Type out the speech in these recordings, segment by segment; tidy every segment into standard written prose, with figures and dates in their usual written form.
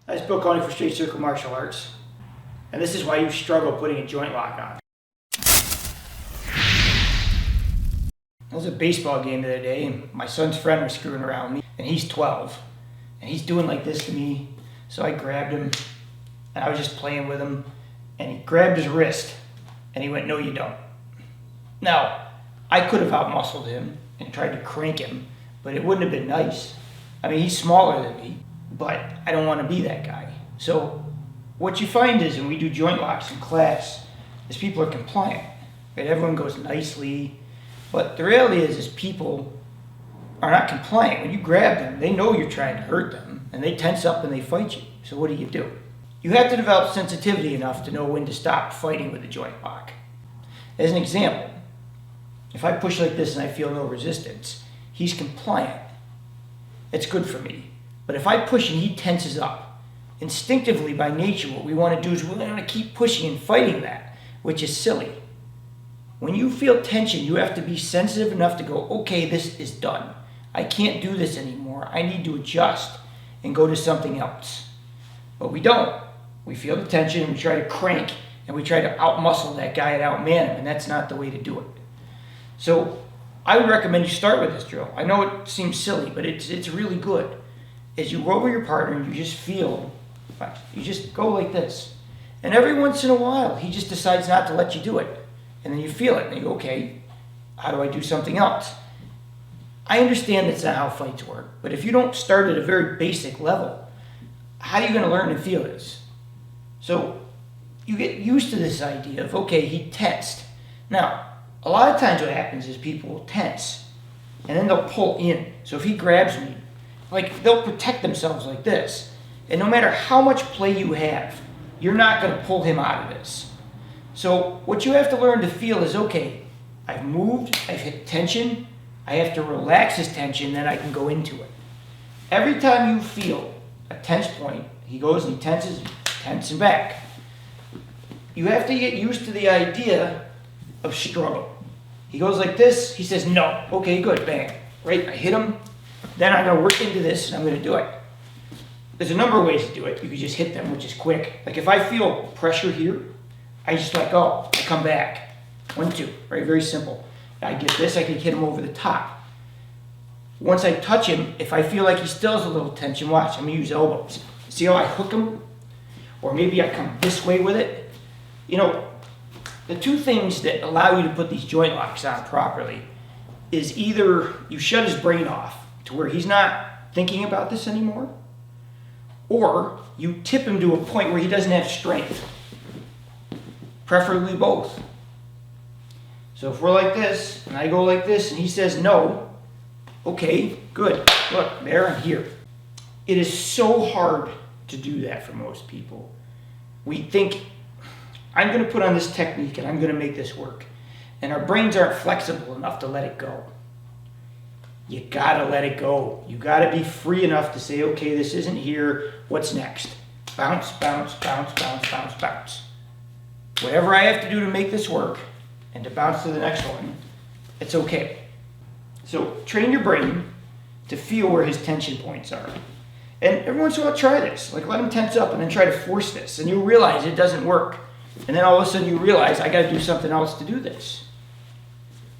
Hi, it's Bill Coney for Straight Circle Martial Arts, and this is why you struggle putting a joint lock on. It was a baseball game the other day, and my son's friend was screwing around with me, and he's 12, and he's doing like this to me, so I grabbed him, and I was just playing with him, and he grabbed his wrist, and he went, "No, you don't." Now, I could have outmuscled him and tried to crank him, but it wouldn't have been nice. I mean, he's smaller than me, but I don't want to be that guy. So what you find is when we do joint locks in class is people are compliant. Right? Everyone goes nicely, but the reality is people are not compliant. When you grab them, they know you're trying to hurt them, and they tense up and they fight you. So what do? You have to develop sensitivity enough to know when to stop fighting with a joint lock. As an example, if I push like this and I feel no resistance, he's compliant. It's good for me. But if I push and he tenses up, instinctively by nature what we want to do is we want to keep pushing and fighting that, which is silly. When you feel tension, you have to be sensitive enough to go, okay, this is done. I can't do this anymore. I need to adjust and go to something else. But we don't. We feel the tension and we try to crank and we try to outmuscle that guy and outman him, and that's not the way to do it. So I would recommend you start with this drill. I know it seems silly, but it's really good. As you go over your partner and you just feel, you just go like this. And every once in a while, he just decides not to let you do it. And then you feel it and you go, okay, how do I do something else? I understand that's not how fights work, but if you don't start at a very basic level, how are you going to learn to feel this? So you get used to this idea of, okay, he tensed. Now, a lot of times what happens is people will tense and then they'll pull in. So if he grabs me, like they'll protect themselves like this. And no matter how much play you have, you're not going to pull him out of this. So what you have to learn to feel is, okay, I've moved, I've hit tension, I have to relax his tension, then I can go into it. Every time you feel a tense point, he goes and he tenses, tenses back. You have to get used to the idea of struggle. He goes like this, he says no. Okay, good, bang. Right, I hit him, then I'm gonna work into this and I'm gonna do it. There's a number of ways to do it. You can just hit them, which is quick. Like if I feel pressure here, I just let go, I come back. 1, 2, right, very simple. I get this, I can hit him over the top. Once I touch him, if I feel like he still has a little tension, watch, I'm gonna use elbows. See how I hook him? Or maybe I come this way with it. You know, the two things that allow you to put these joint locks on properly is either you shut his brain off to where he's not thinking about this anymore, or you tip him to a point where he doesn't have strength. Preferably both. So if we're like this, and I go like this, and he says no, okay, good. Look, there and here. It is so hard to do that for most people. We think, I'm going to put on this technique and I'm going to make this work. And our brains aren't flexible enough to let it go. You got to let it go. You got to be free enough to say, okay, this isn't here. What's next? Bounce, bounce, bounce, bounce, bounce, bounce. Whatever I have to do to make this work and to bounce to the next one, it's okay. So train your brain to feel where his tension points are. And every once in a while, try this. Like let him tense up and then try to force this. And you realize it doesn't work. And then all of a sudden you realize, I got to do something else to do this.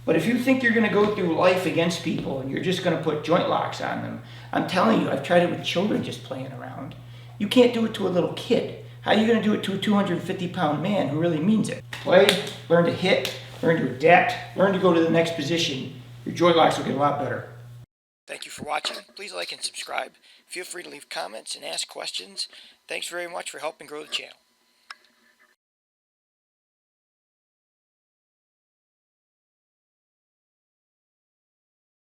But if you think you're going to go through life against people and you're just going to put joint locks on them, I'm telling you, I've tried it with children just playing around. You can't do it to a little kid. How are you going to do it to a 250-pound man who really means it? Play, learn to hit, learn to adapt, learn to go to the next position. Your joint locks will get a lot better. Thank you for watching. Please like and subscribe. Feel free to leave comments and ask questions. Thanks very much for helping grow the channel.